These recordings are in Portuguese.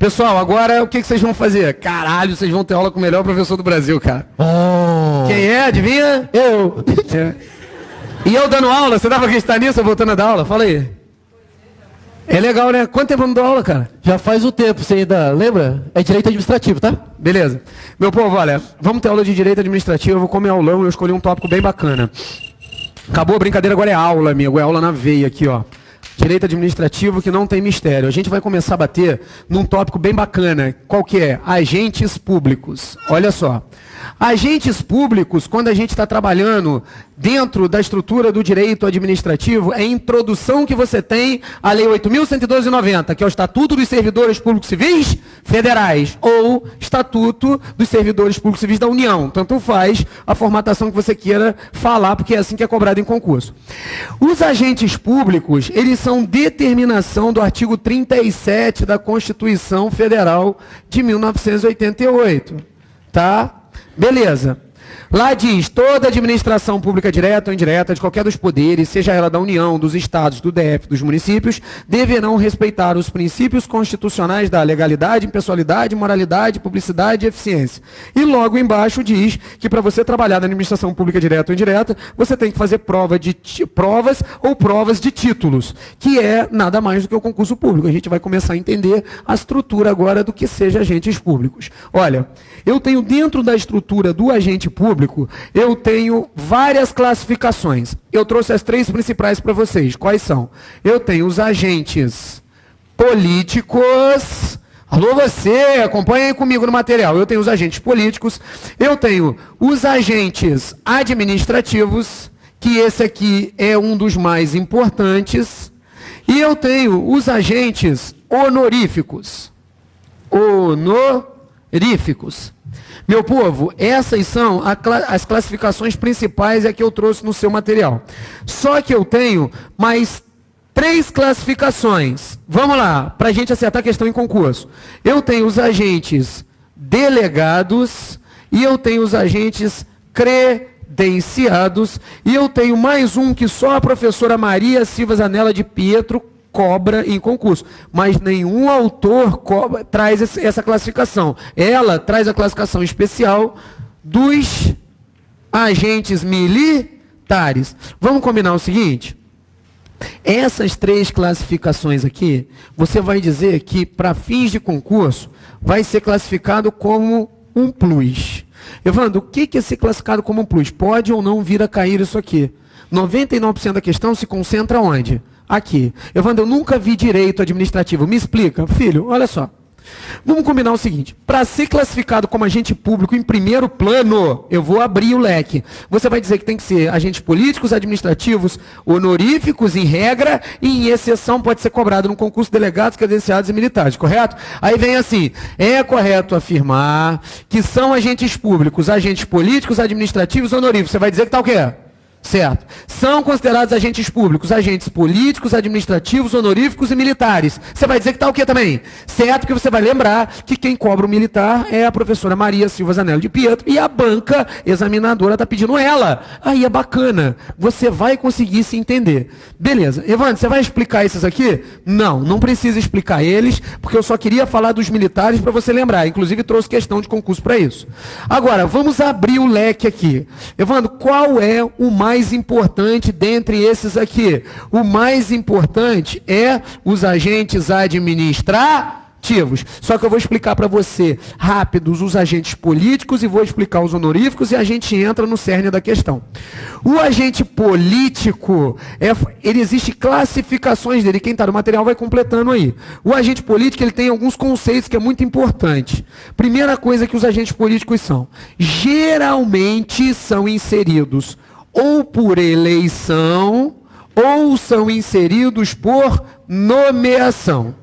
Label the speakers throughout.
Speaker 1: Pessoal, agora o que vocês vão fazer? Caralho, vocês vão ter aula com o melhor professor do Brasil, cara.
Speaker 2: Oh.
Speaker 1: Quem é? Adivinha?
Speaker 2: Eu.
Speaker 1: É. E eu dando aula, você dá pra acreditar nisso, eu voltando a dar aula? Fala aí. É legal, né? Quanto tempo eu não dou aula, cara?
Speaker 2: Já faz um tempo, você ainda lembra? É direito administrativo, tá?
Speaker 1: Beleza. Meu povo, olha, vamos ter aula de direito administrativo, eu vou comer aulão, eu escolhi um tópico bem bacana. Acabou a brincadeira, agora é aula, amigo, é aula na veia aqui, ó. Direito administrativo que não tem mistério. A gente vai começar a bater num tópico bem bacana. Qual que é? Agentes públicos. Olha só. Agentes públicos, quando a gente está trabalhando dentro da estrutura do direito administrativo, é a introdução que você tem à Lei 8.112/90, que é o Estatuto dos Servidores Públicos Civis Federais, ou Estatuto dos Servidores Públicos Civis da União. Tanto faz a formatação que você queira falar, porque é assim que é cobrado em concurso. Os agentes públicos, eles são determinação do artigo 37 da Constituição Federal de 1988. Tá? Beleza. Lá diz, toda administração pública direta ou indireta de qualquer dos poderes, seja ela da União, dos estados, do DF, dos municípios, deverão respeitar os princípios constitucionais da legalidade, impessoalidade, moralidade, publicidade e eficiência. E logo embaixo diz que para você trabalhar na administração pública direta ou indireta, você tem que fazer provas ou provas de títulos, que é nada mais do que o concurso público. A gente vai começar a entender a estrutura agora do que seja agentes públicos. Olha, eu tenho dentro da estrutura do agente público, eu tenho várias classificações. Eu trouxe as três principais para vocês. Quais são? Eu tenho os agentes políticos. Alô você, acompanha aí comigo no material. Eu tenho os agentes políticos. Eu tenho os agentes administrativos, que esse aqui é um dos mais importantes. E eu tenho os agentes honoríficos. Honoríficos. Meu povo, essas são as classificações principais que eu trouxe no seu material. Só que eu tenho mais 3 classificações. Vamos lá, para a gente acertar a questão em concurso. Eu tenho os agentes delegados e eu tenho os agentes credenciados e eu tenho mais um que só a professora Maria Silva Zanella de Pietro cobra em concurso, mas nenhum autor traz essa classificação. Ela traz a classificação especial dos agentes militares. Vamos combinar o seguinte? Essas 3 classificações aqui, você vai dizer que para fins de concurso vai ser classificado como um plus. Evandro, o que é ser classificado como um plus? Pode ou não vir a cair isso aqui? 99% da questão se concentra onde? Aqui. Evandro, eu nunca vi direito administrativo. Me explica. Filho, olha só. Vamos combinar o seguinte. Para ser classificado como agente público em primeiro plano, eu vou abrir o leque. Você vai dizer que tem que ser agentes políticos, administrativos, honoríficos em regra e em exceção pode ser cobrado no concurso de delegados, credenciados e militares, correto? Aí vem assim, é correto afirmar que são agentes públicos, agentes políticos, administrativos, honoríficos. Você vai dizer que tá o quê? Certo. São considerados agentes públicos, agentes políticos, administrativos, honoríficos e militares. Você vai dizer que está o quê também? Certo, que você vai lembrar que quem cobra o militar é a professora Maria Silva Zanella de Pietro e a banca examinadora está pedindo ela. Aí é bacana. Você vai conseguir se entender. Beleza. Evandro, você vai explicar esses aqui? Não, não precisa explicar eles, porque eu só queria falar dos militares para você lembrar. Inclusive trouxe questão de concurso para isso. Agora, vamos abrir o leque aqui. Evandro, qual é o mais importante dentre esses aqui? O mais importante é os agentes administrativos. Só que eu vou explicar para você rápido os agentes políticos e vou explicar os honoríficos e a gente entra no cerne da questão. O agente político, ele existe classificações dele. Quem está no material vai completando aí. O agente político, ele tem alguns conceitos que é muito importante. Primeira coisa que os agentes políticos são, geralmente são inseridos ou por eleição, ou são inseridos por nomeação.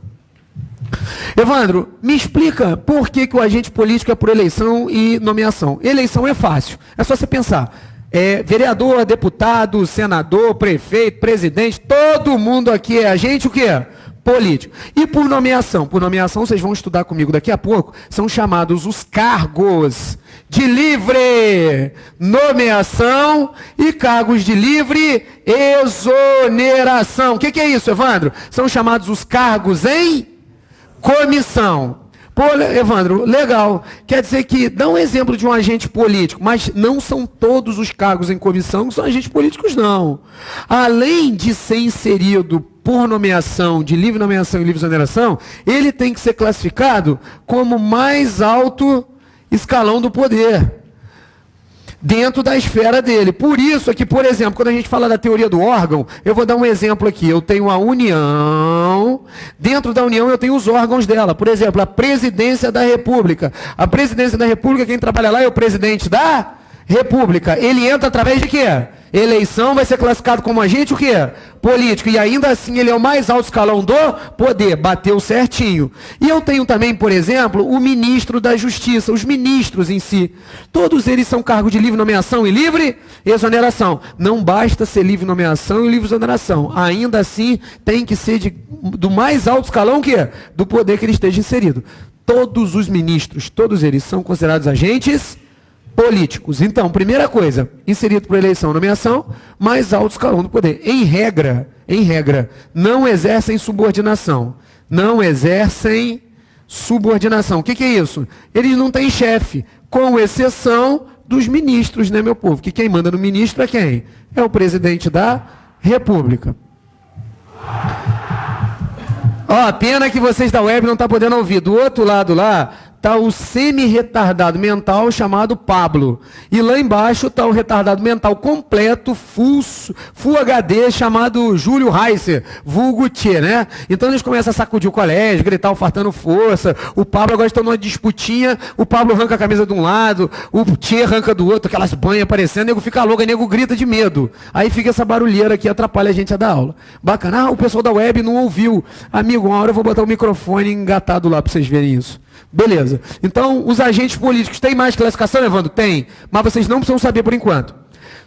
Speaker 1: Evandro, me explica por que o agente político é por eleição e nomeação. Eleição é fácil, é só você pensar. Vereador, deputado, senador, prefeito, presidente, todo mundo aqui é agente o quê? Político. E por nomeação? Por nomeação, vocês vão estudar comigo daqui a pouco, são chamados os cargos de livre nomeação e cargos de livre exoneração. O que é isso, Evandro? São chamados os cargos em comissão. Pô, Evandro, legal. Quer dizer que, dá um exemplo de um agente político, mas não são todos os cargos em comissão que são agentes políticos, não. Além de ser inserido por nomeação, de livre nomeação e livre exoneração, ele tem que ser classificado como mais alto escalão do poder, dentro da esfera dele. Por isso é que, por exemplo, quando a gente fala da teoria do órgão, eu vou dar um exemplo aqui. Eu tenho a União, dentro da União eu tenho os órgãos dela. Por exemplo, a Presidência da República. A Presidência da República, quem trabalha lá é o Presidente da República. Ele entra através de quê? Eleição, vai ser classificado como agente o quê? Político. E ainda assim ele é o mais alto escalão do poder. Bateu certinho. E eu tenho também, por exemplo, o ministro da Justiça, os ministros em si. Todos eles são cargos de livre nomeação e livre exoneração. Não basta ser livre nomeação e livre exoneração. Ainda assim tem que ser do mais alto escalão que é? Do poder que ele esteja inserido. Todos os ministros, todos eles são considerados agentes políticos. Então, primeira coisa, inserido por eleição ou nomeação, mais alto escalão do poder. Em regra, não exercem subordinação. Não exercem subordinação. O que é isso? Eles não têm chefe, com exceção dos ministros, né, meu povo? Que quem manda no ministro é quem? É o presidente da República. Ó, pena que vocês da web não estão podendo ouvir. Do outro lado lá, está o semi-retardado mental chamado Pablo. E lá embaixo está o retardado mental completo, full HD, chamado Júlio Reiser, vulgo Tchê, né? Então eles começam a sacudir o colégio, gritar o fartando força. O Pablo agora está numa disputinha, o Pablo arranca a camisa de um lado, o Tchê arranca do outro, aquelas banhas aparecendo, o nego fica louco, o nego grita de medo. Aí fica essa barulheira aqui, atrapalha a gente a dar aula. Bacana. Ah, o pessoal da web não ouviu. Amigo, uma hora eu vou botar o microfone engatado lá para vocês verem isso. Beleza. Então, os agentes políticos têm mais classificação, Evandro? Tem. Mas vocês não precisam saber por enquanto.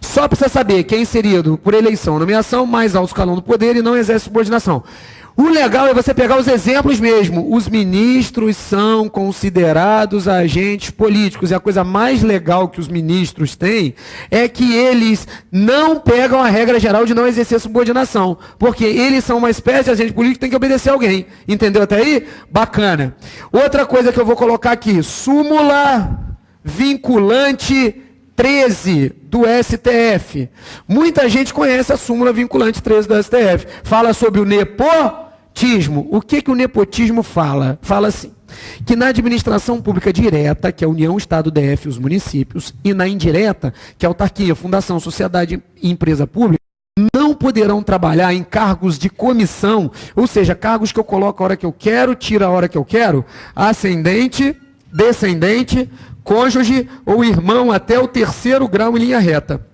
Speaker 1: Só precisa saber que é inserido por eleição ou nomeação, mais alto escalão do poder e não exerce subordinação. O legal é você pegar os exemplos mesmo. Os ministros são considerados agentes políticos. E a coisa mais legal que os ministros têm é que eles não pegam a regra geral de não exercer subordinação. Porque eles são uma espécie de agente político que tem que obedecer a alguém. Entendeu até aí? Bacana. Outra coisa que eu vou colocar aqui. Súmula vinculante 13 do STF. Muita gente conhece a súmula vinculante 13 do STF. Fala sobre o nepotismo. O que o nepotismo fala? Fala assim, que na administração pública direta, que é a União, Estado, DF e os municípios, e na indireta, que é a autarquia, fundação, sociedade e empresa pública, não poderão trabalhar em cargos de comissão, ou seja, cargos que eu coloco a hora que eu quero, tiro a hora que eu quero, ascendente, descendente, cônjuge ou irmão até o 3º grau em linha reta.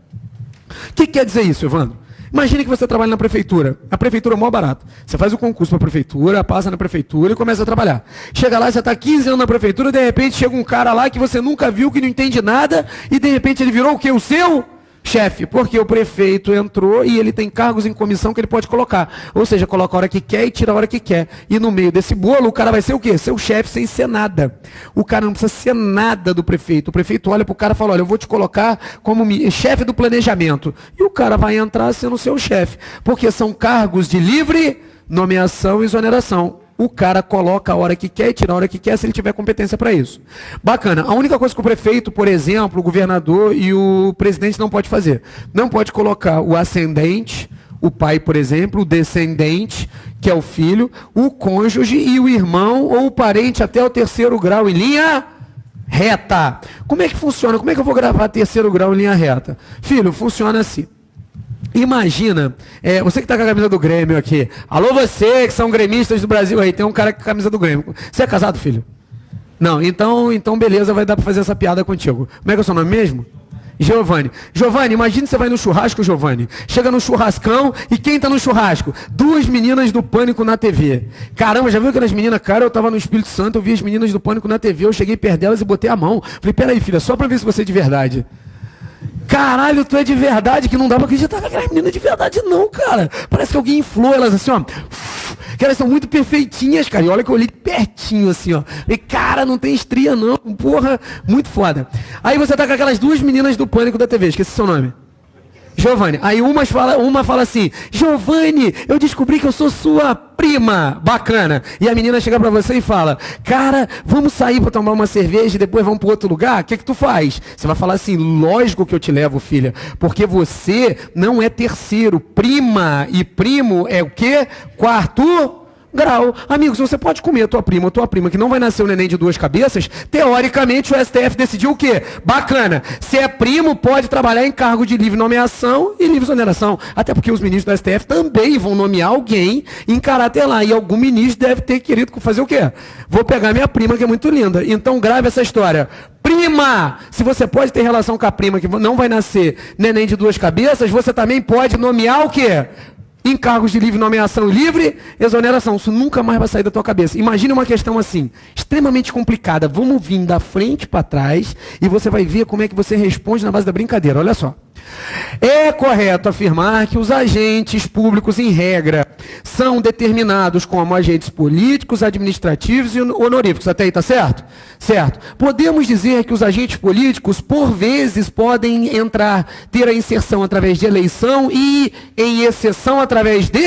Speaker 1: O que quer dizer isso, Evandro? Imagine que você trabalha na prefeitura. A prefeitura é mó barato. Você faz o concurso para a prefeitura, passa na prefeitura e começa a trabalhar. Chega lá, você está 15 anos na prefeitura, de repente chega um cara lá que você nunca viu, que não entende nada, e de repente ele virou o quê? O seu chefe. Porque o prefeito entrou e ele tem cargos em comissão que ele pode colocar. Ou seja, coloca a hora que quer e tira a hora que quer. E no meio desse bolo, o cara vai ser o quê? Seu chefe sem ser nada. O cara não precisa ser nada do prefeito. O prefeito olha para o cara e fala, olha, eu vou te colocar como chefe do planejamento. E o cara vai entrar sendo seu chefe. Porque são cargos de livre nomeação e exoneração. O cara coloca a hora que quer e tira a hora que quer se ele tiver competência para isso. Bacana. A única coisa que o prefeito, por exemplo, o governador e o presidente não pode fazer. Não pode colocar o ascendente, o pai, por exemplo, o descendente, que é o filho, o cônjuge e o irmão ou o parente até o 3º grau em linha reta. Como é que funciona? Como é que eu vou gravar 3º grau em linha reta? Filho, funciona assim. Imagina, você que está com a camisa do Grêmio aqui. Alô, você que são gremistas do Brasil aí, tem um cara com a camisa do Grêmio. Você é casado, filho? Não, então beleza, vai dar para fazer essa piada contigo. Como é que é o seu nome mesmo? Giovanni. Giovanni, imagina que você vai no churrasco, Giovanni. Chega no churrascão e quem tá no churrasco? 2 meninas do Pânico na TV. Caramba, já viu aquelas meninas? Cara, eu tava no Espírito Santo, eu vi as meninas do Pânico na TV, eu cheguei perto delas e botei a mão. Falei, peraí, filha, só para ver se você é de verdade. Caralho, tu é de verdade, que não dá pra acreditar que aquelas meninas de verdade não, cara. Parece que alguém inflou elas assim, ó. Que elas são muito perfeitinhas, cara. E olha que eu olhei pertinho assim, ó. E cara, não tem estria não. Porra, muito foda. Aí você tá com aquelas 2 meninas do Pânico da TV, esqueci seu nome. Giovanni. Aí uma fala assim, Giovanni, eu descobri que eu sou sua prima. Bacana. E a menina chega pra você e fala, cara, vamos sair pra tomar uma cerveja e depois vamos pro outro lugar? O que tu faz? Você vai falar assim, lógico que eu te levo, filha. Porque você não é terceiro. Prima e primo é o quê? Quarto grau. Amigos, você pode comer a tua prima, que não vai nascer um neném de duas cabeças, teoricamente o STF decidiu o quê? Bacana. Se é primo, pode trabalhar em cargo de livre nomeação e livre exoneração. Até porque os ministros do STF também vão nomear alguém em caráter lá. E algum ministro deve ter querido fazer o quê? Vou pegar minha prima, que é muito linda. Então grave essa história. Prima! Se você pode ter relação com a prima, que não vai nascer neném de duas cabeças, você também pode nomear o quê? Em cargos de livre nomeação e livre exoneração. Isso nunca mais vai sair da tua cabeça. Imagine uma questão assim, extremamente complicada. Vamos vir da frente para trás e você vai ver como é que você responde na base da brincadeira. Olha só. É correto afirmar que os agentes públicos, em regra, são determinados como agentes políticos, administrativos e honoríficos. Até aí, tá certo? Certo. Podemos dizer que os agentes políticos, por vezes, podem ter a inserção através de eleição e, em exceção, através de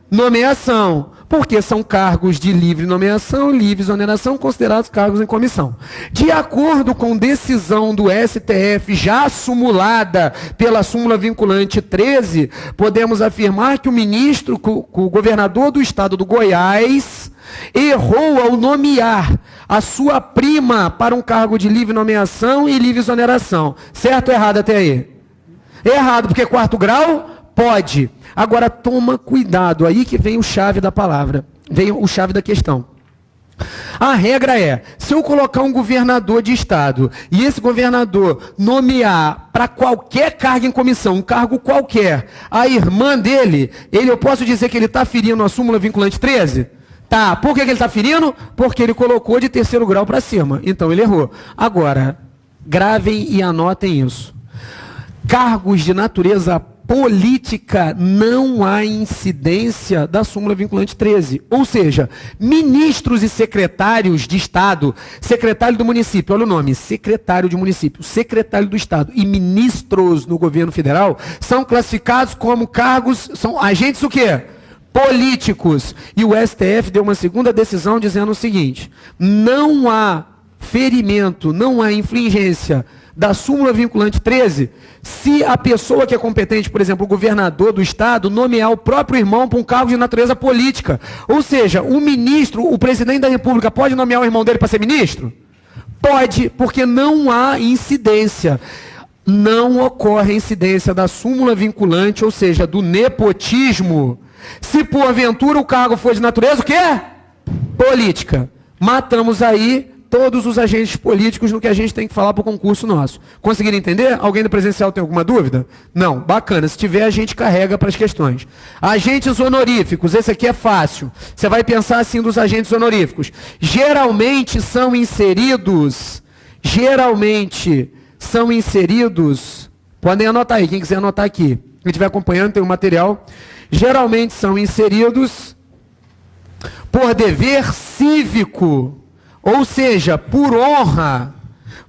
Speaker 1: nomeação. Porque são cargos de livre nomeação e livre exoneração considerados cargos em comissão. De acordo com decisão do STF já sumulada pela súmula vinculante 13, podemos afirmar que o governador do estado do Goiás errou ao nomear a sua prima para um cargo de livre nomeação e livre exoneração. Certo ou errado até aí? Errado, porque quarto grau pode. Agora toma cuidado, aí que vem o chave da palavra, vem o chave da questão. A regra é, se eu colocar um governador de estado e esse governador nomear para qualquer cargo em comissão, um cargo qualquer, a irmã dele, eu posso dizer que ele está ferindo a súmula vinculante 13? Tá, por que ele está ferindo? Porque ele colocou de terceiro grau para cima, então ele errou. Agora, gravem e anotem isso. Cargos de natureza política, não há incidência da súmula vinculante 13. Ou seja, ministros e secretários de Estado, secretário do município, olha o nome, secretário de município, secretário do Estado e ministros no governo federal são classificados como cargos, são agentes o quê? Políticos. E o STF deu uma segunda decisão dizendo o seguinte, não há ferimento, não há infringência da súmula vinculante 13, se a pessoa que é competente, por exemplo, o governador do estado, nomear o próprio irmão para um cargo de natureza política. Ou seja, o ministro, o presidente da república, pode nomear o irmão dele para ser ministro? Pode, porque não há incidência. Não ocorre incidência da súmula vinculante, ou seja, do nepotismo. Se porventura o cargo for de natureza, o quê? Política. Matamos aí todos os agentes políticos no que a gente tem que falar para o concurso nosso. Conseguiram entender? Alguém do presencial tem alguma dúvida? Não? Bacana. Se tiver, a gente carrega para as questões. Agentes honoríficos. Esse aqui é fácil. Você vai pensar assim dos agentes honoríficos. Geralmente são inseridos, podem anotar aí, quem quiser anotar aqui. Quem estiver acompanhando, tem um material. Geralmente são inseridos por dever cívico. Ou seja, por honra.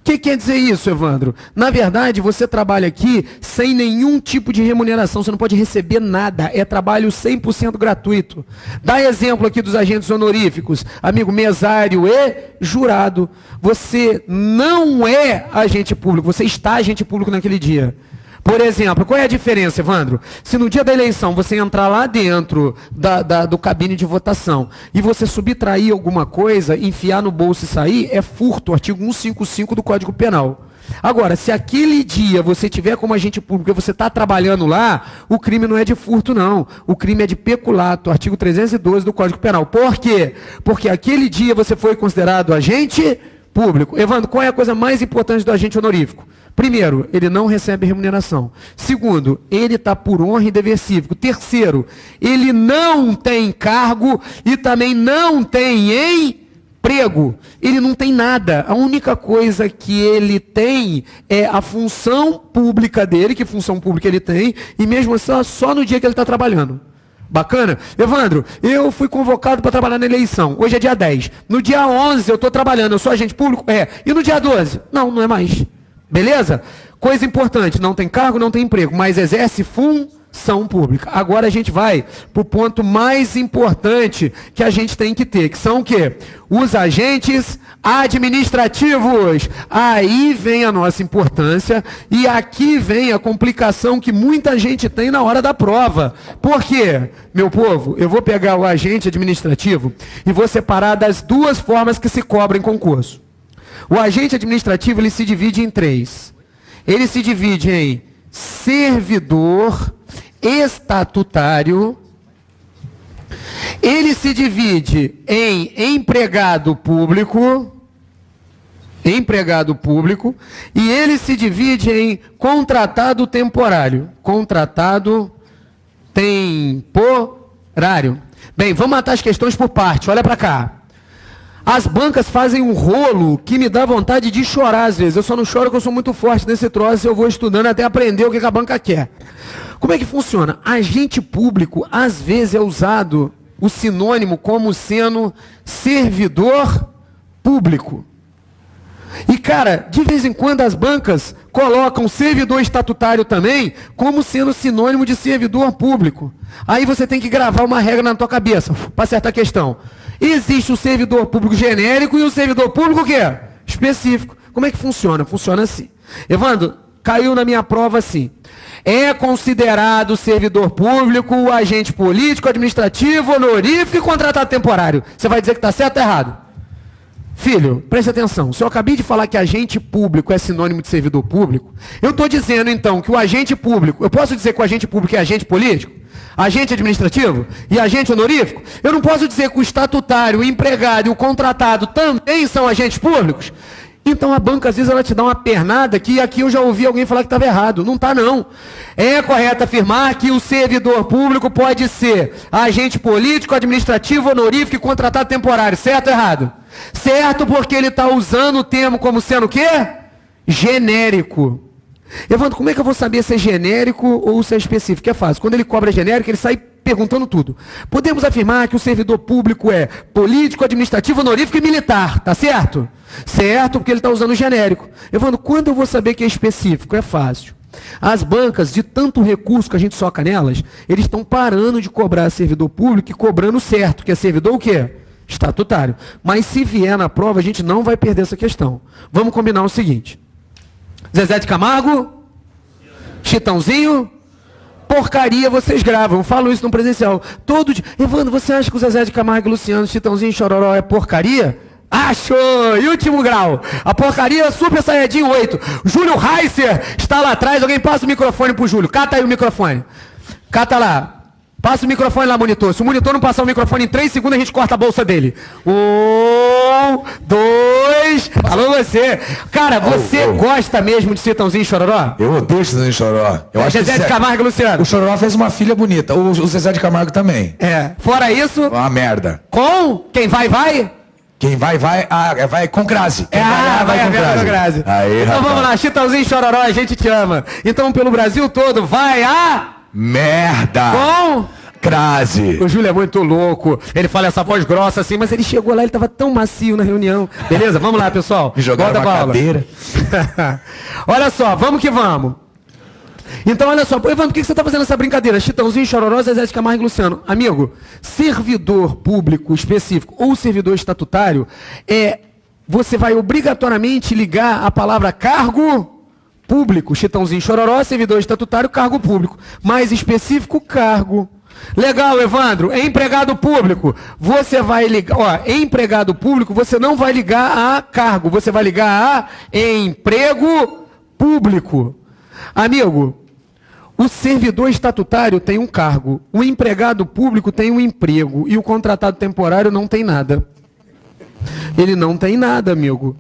Speaker 1: O que quer dizer isso, Evandro? Na verdade, você trabalha aqui sem nenhum tipo de remuneração, você não pode receber nada, é trabalho 100% gratuito. Dá exemplo aqui dos agentes honoríficos, amigo, mesário e jurado. Você não é agente público, você está agente público naquele dia. Por exemplo, qual é a diferença, Evandro? Se no dia da eleição você entrar lá dentro do cabine de votação e você subtrair alguma coisa, enfiar no bolso e sair, é furto, artigo 155 do Código Penal. Agora, se aquele dia você tiver como agente público e você está trabalhando lá, o crime não é de furto, não. O crime é de peculato, artigo 312 do Código Penal. Por quê? Porque aquele dia você foi considerado agente público. Evandro, qual é a coisa mais importante do agente honorífico? Primeiro, ele não recebe remuneração. Segundo, ele está por honra e dever cívico. Terceiro, ele não tem cargo e também não tem emprego. Ele não tem nada. A única coisa que ele tem é a função pública dele, que função pública ele tem, e mesmo assim só no dia que ele está trabalhando. Bacana? Evandro, eu fui convocado para trabalhar na eleição. Hoje é dia 10. No dia 11 eu estou trabalhando, eu sou agente público? É. E no dia 12? Não, não é mais. Beleza? Coisa importante, não tem cargo, não tem emprego, mas exerce função pública. Agora a gente vai para o ponto mais importante que a gente tem que ter, que são o quê? Os agentes administrativos. Aí vem a nossa importância e aqui vem a complicação que muita gente tem na hora da prova. Por quê? Meu povo, eu vou pegar o agente administrativo e vou separar das duas formas que se cobra em concurso. O agente administrativo, ele se divide em três. Ele se divide em servidor estatutário, ele se divide em empregado público, e ele se divide em contratado temporário. Contratado temporário. Bem, vamos matar as questões por parte, olha para cá. As bancas fazem um rolo que me dá vontade de chorar às vezes. Eu só não choro porque eu sou muito forte nesse troço, eu vou estudando até aprender o que a banca quer. Como é que funciona? Agente público, às vezes, é usado o sinônimo como sendo servidor público. E, cara, de vez em quando as bancas colocam servidor estatutário também como sendo sinônimo de servidor público. Aí você tem que gravar uma regra na tua cabeça para acertar a questão. Existe o servidor público genérico e o servidor público o quê? Específico. Como é que funciona? Funciona assim. Evandro, caiu na minha prova assim. É considerado servidor público o agente político, administrativo, honorífico e contratado temporário. Você vai dizer que está certo ou errado? Filho, preste atenção. Se eu acabei de falar que agente público é sinônimo de servidor público, eu estou dizendo então que o agente público, eu posso dizer que o agente público é agente político? Agente administrativo e agente honorífico? Eu não posso dizer que o estatutário, o empregado e o contratado também são agentes públicos? Então a banca às vezes ela te dá uma pernada que aqui eu já ouvi alguém falar que estava errado. Não está não. É correto afirmar que o servidor público pode ser agente político, administrativo, honorífico e contratado temporário. Certo ou errado? Certo, porque ele está usando o termo como sendo o quê? Genérico. Evandro, como é que eu vou saber se é genérico ou se é específico? É fácil. Quando ele cobra genérico, ele sai perguntando tudo. Podemos afirmar que o servidor público é político, administrativo, honorífico e militar. Tá certo? Certo, porque ele está usando genérico. Evandro, quando eu vou saber que é específico? É fácil. As bancas, de tanto recurso que a gente soca nelas, eles estão parando de cobrar servidor público e cobrando certo, que é servidor o quê? Estatutário. Mas se vier na prova, a gente não vai perder essa questão. Vamos combinar o seguinte. Zezé de Camargo, Chitãozinho, porcaria vocês gravam. Eu falo isso no presencial. Todo dia. Evandro, você acha que o Zezé de Camargo, Luciano, Chitãozinho e Chororó é porcaria? Acho! E último grau. A porcaria Super Saiyajin 8. Júlio Reiser está lá atrás. Alguém passa o microfone pro Júlio. Cata aí o microfone. Cata lá. Passa o microfone lá, monitor. Se o monitor não passar o microfone em 3 segundos, a gente corta a bolsa dele. 1, 2... Alô, você. Cara, você gosta mesmo de Chitãozinho e Chororó?
Speaker 3: Eu odeio Chitãozinho e Chororó. Eu acho
Speaker 1: Zezé de Camargo e Luciano.
Speaker 3: O Chororó fez uma filha bonita. O Zezé de Camargo também.
Speaker 1: É. Fora isso...
Speaker 3: Uma merda.
Speaker 1: Com quem vai, vai?
Speaker 3: Quem vai com Crase.
Speaker 1: Vai com Crase.
Speaker 3: Aí,
Speaker 1: então vamos lá, Chitãozinho e Chororó, a gente te ama. Então pelo Brasil todo, vai a...
Speaker 3: Merda!
Speaker 1: Com?
Speaker 3: Crase.
Speaker 1: O Júlio é muito louco. Ele fala essa voz grossa assim, mas ele chegou lá, ele estava tão macio na reunião. Beleza? Vamos lá, pessoal.
Speaker 3: Me jogaram uma cadeira.
Speaker 1: Olha só, vamos que vamos. Então, olha só. Evandro, por que você está fazendo essa brincadeira? Chitãozinho, Chororó, Zezé de Camargo e Luciano. Amigo, servidor público específico ou servidor estatutário, você vai obrigatoriamente ligar a palavra cargo público. Chitãozinho, Chororó, servidor estatutário, cargo público. Mais específico, cargo. Legal, Evandro. Empregado público, você vai ligar... Ó, empregado público, você não vai ligar a cargo. Você vai ligar a emprego público. Amigo, o servidor estatutário tem um cargo. O empregado público tem um emprego. E o contratado temporário não tem nada. Ele não tem nada, amigo.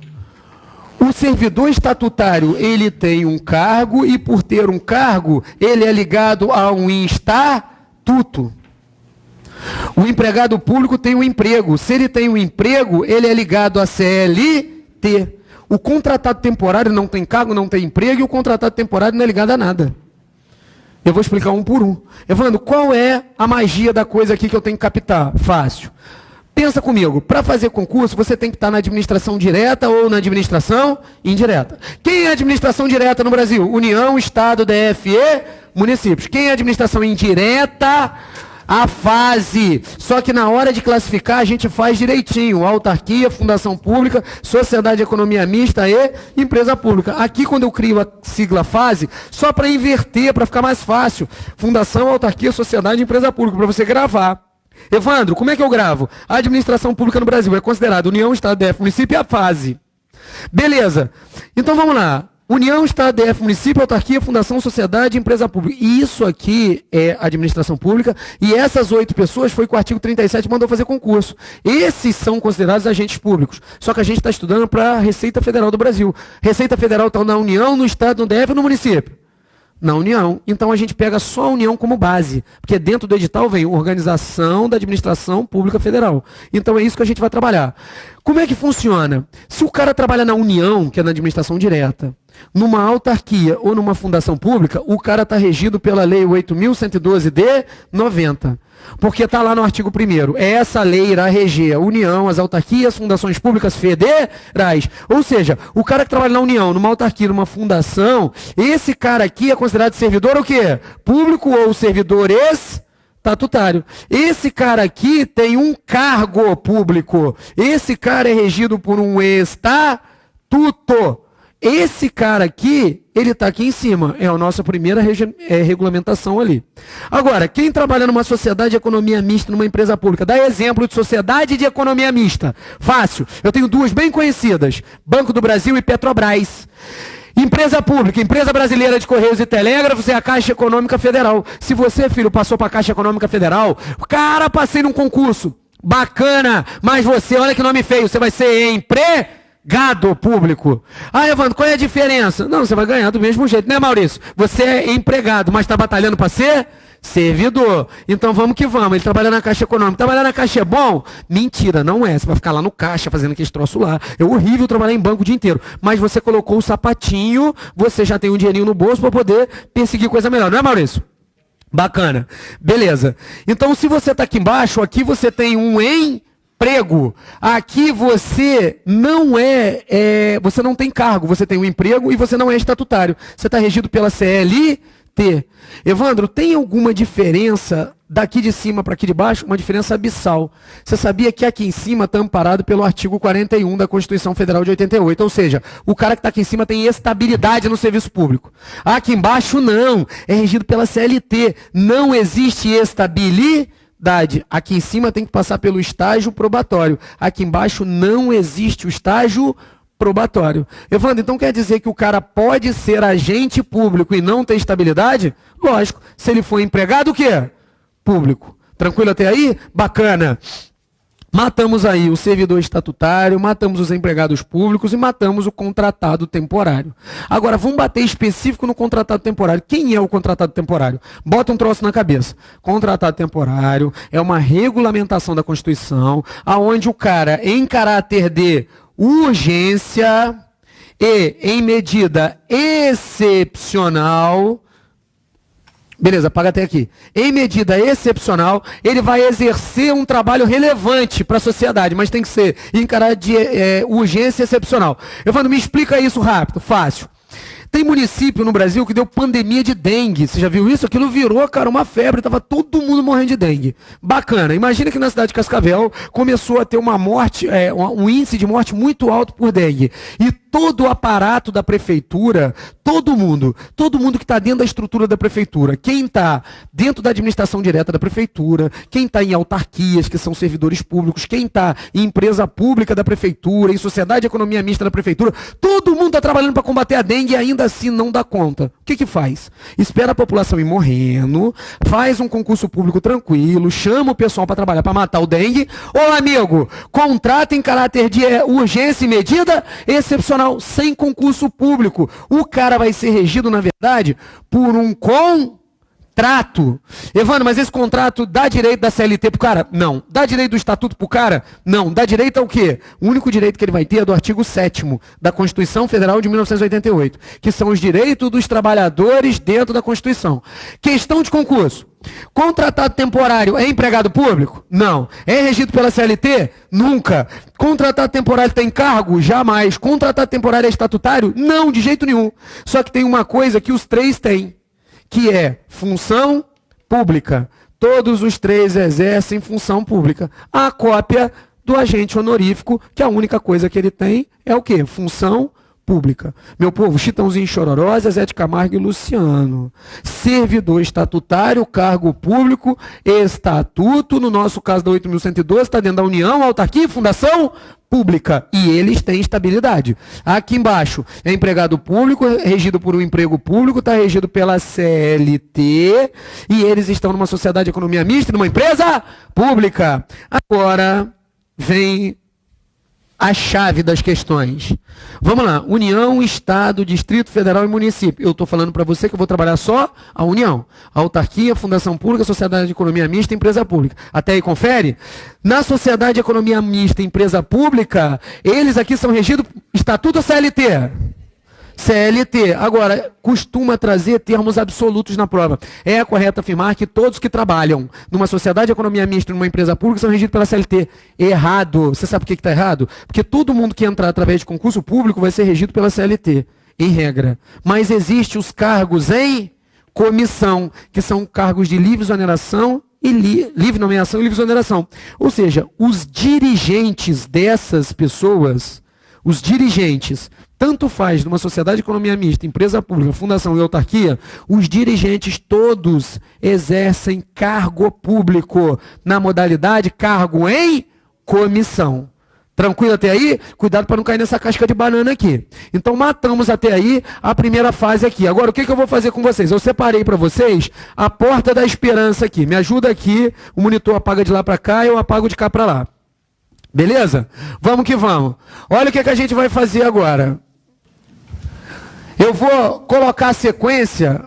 Speaker 1: O servidor estatutário, ele tem um cargo e por ter um cargo, ele é ligado a um estatuto. O empregado público tem um emprego. Se ele tem um emprego, ele é ligado a CLT. O contratado temporário não tem cargo, não tem emprego e o contratado temporário não é ligado a nada. Eu vou explicar um por um. Evandro, qual é a magia da coisa aqui que eu tenho que captar? Fácil. Pensa comigo, para fazer concurso você tem que estar na administração direta ou na administração indireta. Quem é administração direta no Brasil? União, Estado, DF e municípios. Quem é administração indireta? A fase. Só que na hora de classificar a gente faz direitinho. Autarquia, fundação pública, sociedade de economia mista e empresa pública. Aqui quando eu crio a sigla fase, só para inverter, para ficar mais fácil. Fundação, autarquia, sociedade e empresa pública, para você gravar. Evandro, como é que eu gravo? A administração pública no Brasil é considerada União, Estado, DF, município e a fase. Beleza. Então vamos lá. União, Estado, DF, município, autarquia, fundação, sociedade, empresa pública. E isso aqui é administração pública. E essas 8 pessoas foi que o artigo 37 mandou fazer concurso. Esses são considerados agentes públicos. Só que a gente está estudando para a Receita Federal do Brasil. Receita Federal está na União, no Estado, no DF e no município. Na União. Então a gente pega só a União como base. Porque dentro do edital vem Organização da Administração Pública Federal. Então é isso que a gente vai trabalhar. Como é que funciona? Se o cara trabalha na União, que é na administração direta, numa autarquia ou numa fundação pública, o cara está regido pela Lei 8.112 de 90. Porque está lá no artigo 1º. Essa lei irá reger a União, as autarquias, fundações públicas federais. Ou seja, o cara que trabalha na União, numa autarquia, numa fundação, esse cara aqui é considerado servidor o quê? Público ou servidor estatutário. Esse cara aqui tem um cargo público. Esse cara é regido por um estatuto. Esse cara aqui, ele está aqui em cima. É a nossa primeira regulamentação ali. Agora, quem trabalha numa sociedade de economia mista, numa empresa pública, dá exemplo de sociedade de economia mista. Fácil. Eu tenho 2 bem conhecidas. Banco do Brasil e Petrobras. Empresa pública, Empresa Brasileira de Correios e Telégrafos é a Caixa Econômica Federal. Se você, filho, passou para a Caixa Econômica Federal, cara, passei num concurso. Bacana, mas você, olha que nome feio, você vai ser empregado público. Ah, Evandro, qual é a diferença? Não, você vai ganhar do mesmo jeito, né, Maurício? Você é empregado, mas está batalhando para ser servidor. Então vamos que vamos. Ele trabalha na Caixa Econômica. Trabalhar na Caixa é bom? Mentira, não é. Você vai ficar lá no caixa fazendo aquele troço lá. É horrível trabalhar em banco o dia inteiro. Mas você colocou o sapatinho, você já tem um dinheirinho no bolso para poder perseguir coisa melhor, não é, Maurício? Bacana. Beleza. Então se você está aqui embaixo, aqui você tem um emprego. Aqui você não você não tem cargo, você tem um emprego e você não é estatutário. Você está regido pela CLT. Evandro, tem alguma diferença daqui de cima para aqui de baixo? Uma diferença abissal. Você sabia que aqui em cima está amparado pelo artigo 41 da Constituição Federal de 88. Ou seja, o cara que está aqui em cima tem estabilidade no serviço público. Aqui embaixo não. É regido pela CLT. Não existe estabilidade. Aqui em cima tem que passar pelo estágio probatório. Aqui embaixo não existe o estágio probatório. Evandro, então quer dizer que o cara pode ser agente público e não ter estabilidade? Lógico. Se ele for empregado, o quê? Público. Tranquilo até aí? Bacana. Matamos aí o servidor estatutário, matamos os empregados públicos e matamos o contratado temporário. Agora, vamos bater específico no contratado temporário. Quem é o contratado temporário? Bota um troço na cabeça. Contratado temporário é uma regulamentação da Constituição, aonde o cara, em caráter de urgência e em medida excepcional, beleza, paga até aqui. Em medida excepcional, ele vai exercer um trabalho relevante para a sociedade, mas tem que ser em caráter de urgência excepcional. Evandro, me explica isso rápido, fácil. Tem município no Brasil que deu pandemia de dengue. Você já viu isso? Aquilo virou, cara, uma febre. Tava todo mundo morrendo de dengue. Bacana. Imagina que na cidade de Cascavel começou a ter uma morte, um índice de morte muito alto por dengue. E todo o aparato da prefeitura, todo mundo que está dentro da estrutura da prefeitura, quem está dentro da administração direta da prefeitura, quem está em autarquias, que são servidores públicos, quem está em empresa pública da prefeitura, em sociedade de economia mista da prefeitura, todo mundo está trabalhando para combater a dengue e ainda assim não dá conta. O que faz? Espera a população ir morrendo, faz um concurso público tranquilo, chama o pessoal para trabalhar para matar o dengue. Ô amigo, contrata em caráter de urgência e medida excepcional, sem concurso público. O cara vai ser regido, na verdade, por um contrato contrato. Evandro, mas esse contrato dá direito da CLT pro cara? Não. Dá direito do estatuto pro cara? Não. Dá direito ao quê? O único direito que ele vai ter é do artigo 7º da Constituição Federal de 1988, que são os direitos dos trabalhadores dentro da Constituição. Questão de concurso. Contratado temporário é empregado público? Não. É regido pela CLT? Nunca. Contratado temporário tem cargo? Jamais. Contratado temporário é estatutário? Não, de jeito nenhum. Só que tem uma coisa que os três têm, que é função pública. Todos os três exercem função pública. A cópia do agente honorífico, que a única coisa que ele tem é o quê? Função pública. Meu povo, Chitãozinho Chororó, Zé de Camargo e Luciano. Servidor estatutário, cargo público, estatuto, no nosso caso da 8.112, está dentro da União, autarquia e fundação pública. E eles têm estabilidade. Aqui embaixo, é empregado público, regido por um emprego público, está regido pela CLT, e eles estão numa sociedade de economia mista, numa empresa pública. Agora, vem a chave das questões. Vamos lá. União, Estado, Distrito Federal e Município. Eu estou falando para você que eu vou trabalhar só a União. A autarquia, Fundação Pública, Sociedade de Economia Mista, Empresa Pública. Até aí, confere? Na Sociedade de Economia Mista, Empresa Pública, eles aqui são regidos Estatuto ou CLT? CLT. Agora, costuma trazer termos absolutos na prova. É correto afirmar que todos que trabalham numa sociedade de economia mista, numa empresa pública, são regidos pela CLT. Errado. Você sabe por que está errado? Porque todo mundo que entrar através de concurso público vai ser regido pela CLT, em regra. Mas existem os cargos em comissão, que são cargos de livre exoneração e livre nomeação e livre exoneração. Ou seja, os dirigentes dessas pessoas, os dirigentes, tanto faz numa sociedade de economia mista, empresa pública, fundação e autarquia, os dirigentes todos exercem cargo público, na modalidade cargo em comissão. Tranquilo até aí? Cuidado para não cair nessa casca de banana aqui. Então matamos até aí a primeira fase aqui. Agora o que eu vou fazer com vocês? Eu separei para vocês a porta da esperança aqui. Me ajuda aqui, o monitor apaga de lá para cá e eu apago de cá para lá. Beleza? Vamos que vamos. Olha o que a gente vai fazer agora. Eu vou colocar a sequência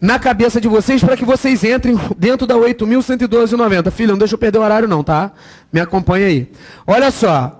Speaker 1: na cabeça de vocês para que vocês entrem dentro da 8.112,90. Filho, não deixa eu perder o horário não, tá? Me acompanha aí. Olha só.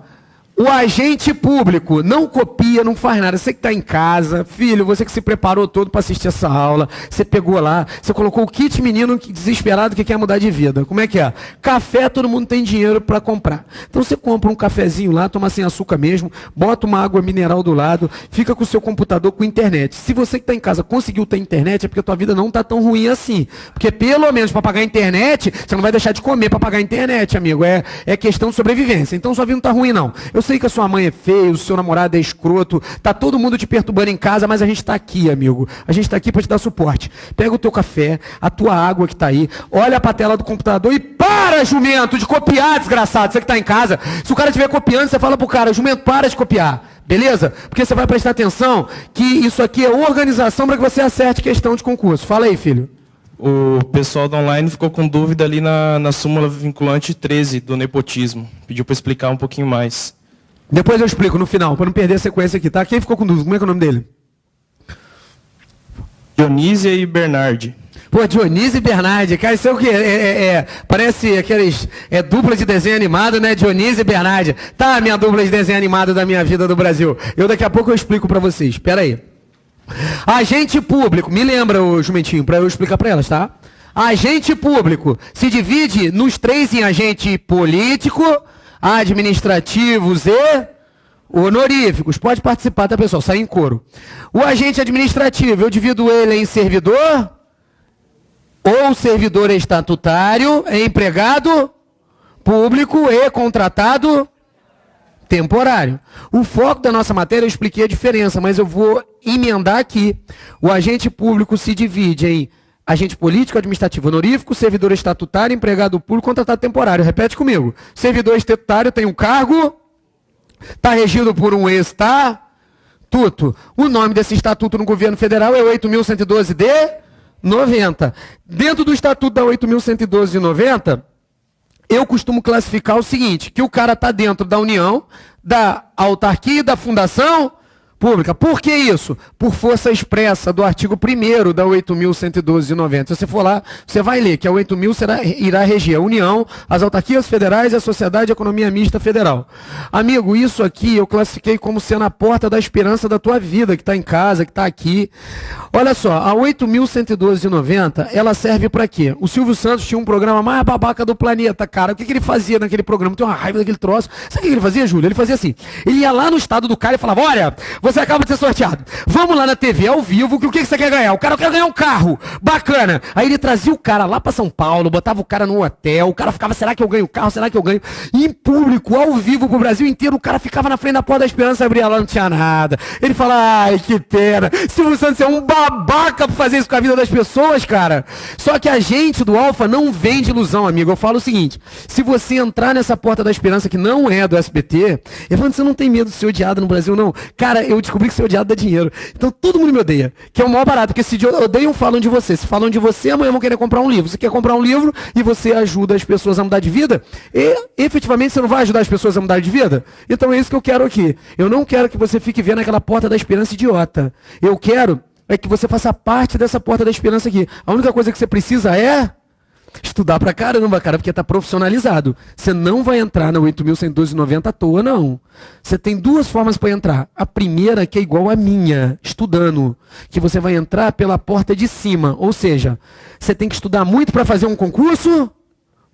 Speaker 1: O agente público não copia, não faz nada. Você que está em casa, filho, você que se preparou todo para assistir essa aula, você pegou lá, você colocou o kit menino desesperado que quer mudar de vida. Como é que é? Café, todo mundo tem dinheiro para comprar. Então você compra um cafezinho lá, toma sem açúcar mesmo, bota uma água mineral do lado, fica com o seu computador com internet. Se você que está em casa conseguiu ter internet, é porque a tua vida não está tão ruim assim. Porque pelo menos para pagar a internet, você não vai deixar de comer para pagar a internet, amigo. É questão de sobrevivência. Então sua vida não está ruim, não. Eu sei que a sua mãe é feia, o seu namorado é escroto, tá todo mundo te perturbando em casa, mas a gente está aqui, amigo. A gente está aqui para te dar suporte. Pega o teu café, a tua água que está aí, olha para a tela do computador e para, jumento, de copiar, desgraçado. Você que está em casa, se o cara estiver copiando, você fala pro cara, jumento, para de copiar. Beleza? Porque você vai prestar atenção que isso aqui é organização para que você acerte questão de concurso. Fala aí, filho.
Speaker 4: O pessoal do online ficou com dúvida ali na súmula vinculante 13 do nepotismo. Pediu para explicar um pouquinho mais.
Speaker 1: Depois eu explico no final, para não perder a sequência aqui, tá? Quem ficou com dúvida? Como é que é o nome dele?
Speaker 4: Dionísia e Bernardi.
Speaker 1: Pô, Dionísio e Bernardi, cara, isso é o quê? Parece aqueles dupla de desenho animado, né? Dionísio e Bernardi. Tá, a minha dupla de desenho animado da minha vida do Brasil. Daqui a pouco eu explico para vocês. Espera aí. Agente público, me lembra, ô jumentinho, para eu explicar para elas, tá? Agente público se divide nos três em agente político, administrativos e honoríficos. Pode participar, tá, pessoal? Sai em coro. O agente administrativo, eu divido ele em servidor ou servidor estatutário, empregado público e contratado temporário. O foco da nossa matéria eu expliquei a diferença, mas eu vou emendar aqui. O agente público se divide em agente político, administrativo, honorífico, servidor estatutário, empregado público, contratado temporário. Repete comigo. Servidor estatutário tem um cargo, está regido por um estatuto. O nome desse estatuto no governo federal é 8.112 de 90. Dentro do estatuto da 8.112 de 90, eu costumo classificar o seguinte, que o cara está dentro da União, da autarquia e da fundação Pública. Por que isso? Por força expressa do artigo 1º da 8.112 de 90. Se você for lá, você vai ler que a 8.000 irá reger a União, as autarquias federais e a Sociedade de Economia Mista Federal. Amigo, isso aqui eu classifiquei como sendo a porta da esperança da tua vida, que está em casa, que está aqui. Olha só, a 8.112 de 90, ela serve para quê? O Silvio Santos tinha um programa mais babaca do planeta, cara. O que ele fazia naquele programa? Tem uma raiva daquele troço. Sabe o que ele fazia, Júlio? Ele fazia assim. Ele ia lá no estado do cara e falava, olha, você acaba de ser sorteado. Vamos lá na TV ao vivo, o que você quer ganhar? O cara quer ganhar um carro. Bacana. Aí ele trazia o cara lá para São Paulo, botava o cara no hotel, o cara ficava, será que eu ganho o carro? Será que eu ganho? E em público, ao vivo pro Brasil inteiro, o cara ficava na frente da Porta da Esperança, abria lá, não tinha nada. Ele fala, ai, que pena. Silvio Santos é um babaca pra fazer isso com a vida das pessoas, cara. Só que a gente do Alfa não vende ilusão, amigo. Eu falo o seguinte, se você entrar nessa Porta da Esperança, que não é do SBT, eu falo, você não tem medo de ser odiado no Brasil, não. Cara, eu descobri que ser odiado dá dinheiro. Então todo mundo me odeia, que é o maior barato, porque se odeiam, falam de você. Se falam de você, amanhã vão querer comprar um livro. Você quer comprar um livro e você ajuda as pessoas a mudar de vida, e efetivamente você não vai ajudar as pessoas a mudar de vida? Então é isso que eu quero aqui. Eu não quero que você fique vendo aquela Porta da Esperança idiota. Eu quero que você faça parte dessa Porta da Esperança aqui. A única coisa que você precisa é estudar pra caramba, cara, porque tá profissionalizado. Você não vai entrar na 8.112,90 à toa, não. Você tem duas formas para entrar. A primeira, que é igual a minha, estudando. Que você vai entrar pela porta de cima. Ou seja, você tem que estudar muito para fazer um concurso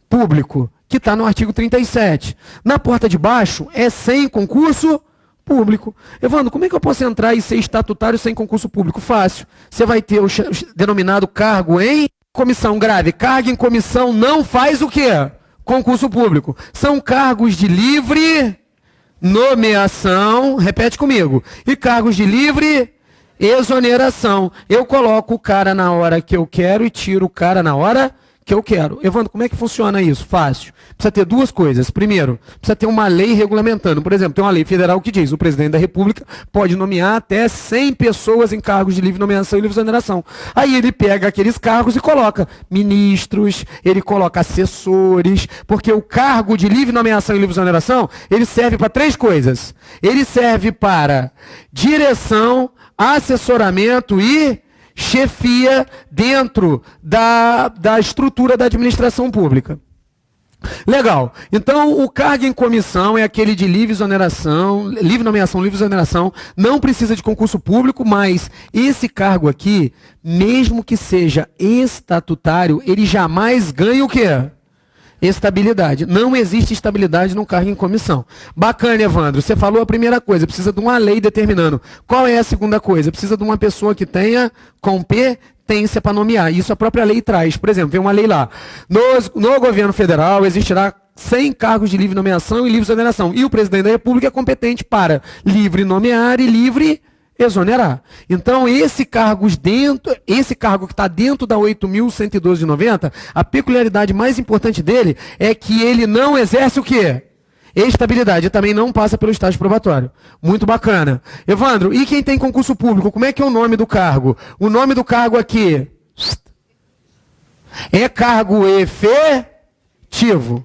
Speaker 1: público, que está no artigo 37. Na porta de baixo, é sem concurso público. Evandro, como é que eu posso entrar e ser estatutário sem concurso público? Fácil. Você vai ter o denominado cargo em comissão. Grave. Cargo em comissão não faz o quê? Concurso público. São cargos de livre nomeação, repete comigo, e cargos de livre exoneração. Eu coloco o cara na hora que eu quero e tiro o cara na hora que eu quero. Evandro, como é que funciona isso? Fácil. Precisa ter duas coisas. Primeiro, precisa ter uma lei regulamentando. Por exemplo, tem uma lei federal que diz: o presidente da República pode nomear até 100 pessoas em cargos de livre nomeação e livre exoneração. Aí ele pega aqueles cargos e coloca ministros, ele coloca assessores, porque o cargo de livre nomeação e livre exoneração, ele serve para três coisas. Ele serve para direção, assessoramento e chefia dentro da estrutura da administração pública. Legal. Então, o cargo em comissão é aquele de livre exoneração, livre nomeação, livre exoneração, não precisa de concurso público, mas esse cargo aqui, mesmo que seja estatutário, ele jamais ganha o quê? Estabilidade. Não existe estabilidade no cargo em comissão. Bacana, Evandro. Você falou a primeira coisa, precisa de uma lei determinando. Qual é a segunda coisa? Precisa de uma pessoa que tenha competência para nomear. Isso a própria lei traz. Por exemplo, vem uma lei lá. No governo federal existirá 100 cargos de livre nomeação e livre exoneração. E o presidente da República é competente para livre nomear e livre exonerar. Então, esse cargo que está dentro da 8.112,90, a peculiaridade mais importante dele é que ele não exerce o quê? Estabilidade. E também não passa pelo estágio probatório. Muito bacana. Evandro, e quem tem concurso público, como é que é o nome do cargo? O nome do cargo aqui é cargo efetivo.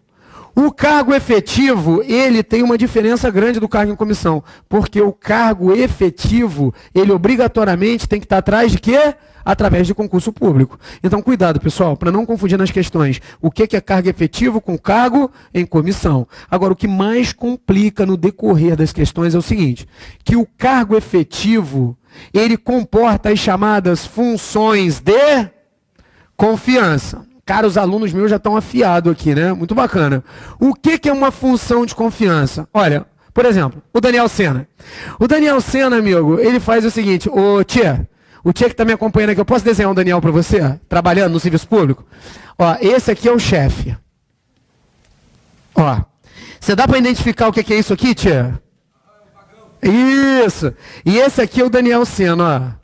Speaker 1: O cargo efetivo, ele tem uma diferença grande do cargo em comissão, porque o cargo efetivo, ele obrigatoriamente tem que estar atrás de quê? Através de concurso público. Então, cuidado, pessoal, para não confundir nas questões. O que é cargo efetivo com cargo em comissão? Agora, o que mais complica no decorrer das questões é o seguinte, que o cargo efetivo, ele comporta as chamadas funções de confiança. Cara, os alunos meus já estão afiados aqui, né? Muito bacana. O que é uma função de confiança? Olha, por exemplo, o Daniel Sena. O Daniel Sena, amigo, ele faz o seguinte, o Tia que está me acompanhando aqui, eu posso desenhar um Daniel para você? Trabalhando no serviço público? Ó, esse aqui é o chefe. Ó, você dá para identificar o que é isso aqui, Tia? Isso. E esse aqui é o Daniel Sena, ó.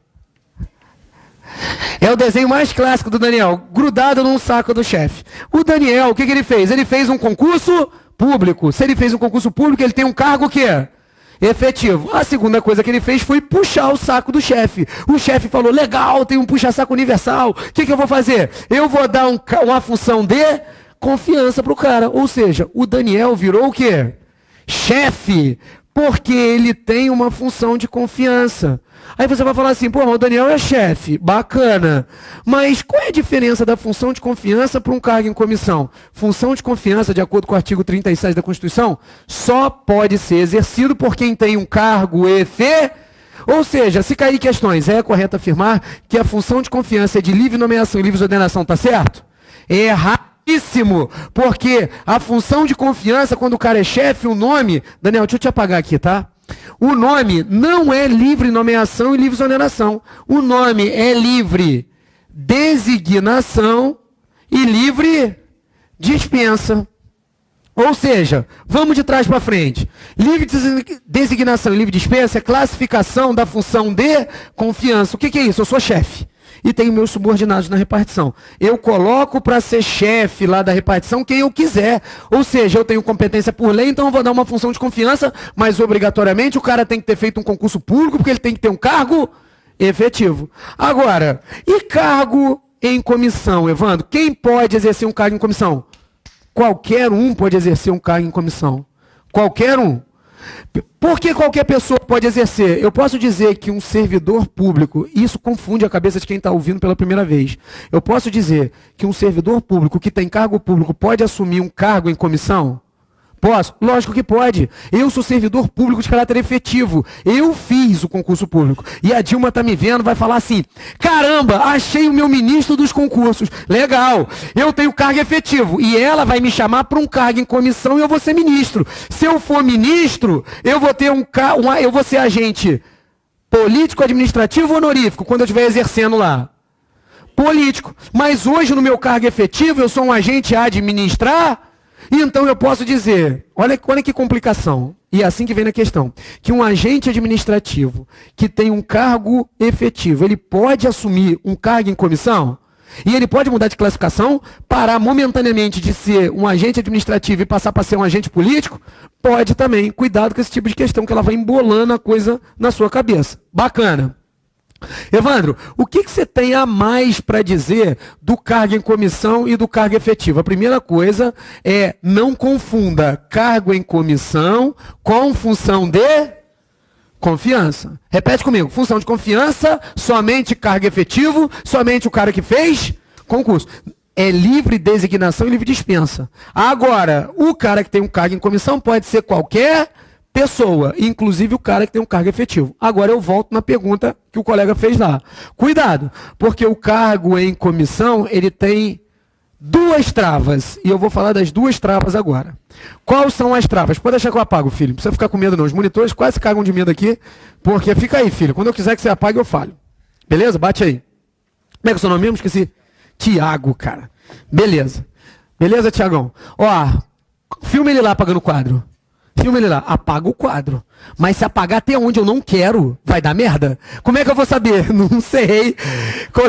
Speaker 1: É o desenho mais clássico do Daniel, grudado num saco do chefe. O Daniel, o que ele fez? Ele fez um concurso público. Se ele fez um concurso público, ele tem um cargo o quê? Efetivo. A segunda coisa que ele fez foi puxar o saco do chefe. O chefe falou, legal, tem um puxa-saco universal. O que eu vou fazer? Eu vou dar uma função de confiança para o cara. Ou seja, o Daniel virou o quê? Chefe. Porque ele tem uma função de confiança. Aí você vai falar assim, pô, o Daniel é chefe, bacana. Mas qual é a diferença da função de confiança para um cargo em comissão? Função de confiança, de acordo com o artigo 37 da Constituição, só pode ser exercido por quem tem um cargo Ou seja, se cair questões, é correto afirmar que a função de confiança é de livre nomeação e livre exoneração, tá certo? É erradíssimo, porque a função de confiança, quando o cara é chefe, o nome... Daniel, deixa eu te apagar aqui, tá? O nome não é livre nomeação e livre exoneração. O nome é livre designação e livre dispensa. Ou seja, vamos de trás para frente. Livre designação e livre dispensa é classificação da função de confiança. O que é isso? Eu sou chefe e tenho meus subordinados na repartição. Eu coloco para ser chefe lá da repartição quem eu quiser. Ou seja, eu tenho competência por lei, então eu vou dar uma função de confiança, mas obrigatoriamente o cara tem que ter feito um concurso público, porque ele tem que ter um cargo efetivo. Agora, e cargo em comissão, Evandro? Quem pode exercer um cargo em comissão? Qualquer um pode exercer um cargo em comissão. Qualquer um. Por que qualquer pessoa pode exercer? Eu posso dizer que um servidor público, isso confunde a cabeça de quem está ouvindo pela primeira vez. Eu posso dizer que um servidor público que tem cargo público pode assumir um cargo em comissão? Posso? Lógico que pode. Eu sou servidor público de caráter efetivo. Eu fiz o concurso público. E a Dilma tá me vendo, vai falar assim, caramba, achei o meu ministro dos concursos. Legal, eu tenho cargo efetivo. E ela vai me chamar para um cargo em comissão e eu vou ser ministro. Se eu for ministro, eu vou ter eu vou ser agente político, administrativo ou honorífico, quando eu estiver exercendo lá. Político. Mas hoje no meu cargo efetivo, eu sou um agente a administrar. Então eu posso dizer, olha que complicação, e é assim que vem na questão, que um agente administrativo que tem um cargo efetivo, ele pode assumir um cargo em comissão? E ele pode mudar de classificação, parar momentaneamente de ser um agente administrativo e passar para ser um agente político? Pode também. Cuidado com esse tipo de questão, que ela vai embolando a coisa na sua cabeça. Bacana. Evandro, o que você tem a mais para dizer do cargo em comissão e do cargo efetivo? A primeira coisa é, não confunda cargo em comissão com função de confiança. Repete comigo, função de confiança, somente cargo efetivo, somente o cara que fez concurso. É livre designação e livre dispensa. Agora, o cara que tem um cargo em comissão pode ser qualquer pessoa, inclusive o cara que tem um cargo efetivo. Agora eu volto na pergunta que o colega fez lá. Cuidado, porque o cargo em comissão, ele tem duas travas, e eu vou falar das duas travas agora. Quais são as travas? Pode deixar que eu apago, filho, não precisa ficar com medo não. Os monitores quase cagam de medo aqui, porque fica aí, filho, quando eu quiser que você apague, eu falo. Beleza? Bate aí. Como é que é o seu nome mesmo? Esqueci. Tiago, cara. Beleza. Beleza, Tiagão? Ó, filma ele lá apagando o quadro. Filma ele lá, apaga o quadro. Mas se apagar até onde eu não quero, vai dar merda? Como é que eu vou saber? Não sei.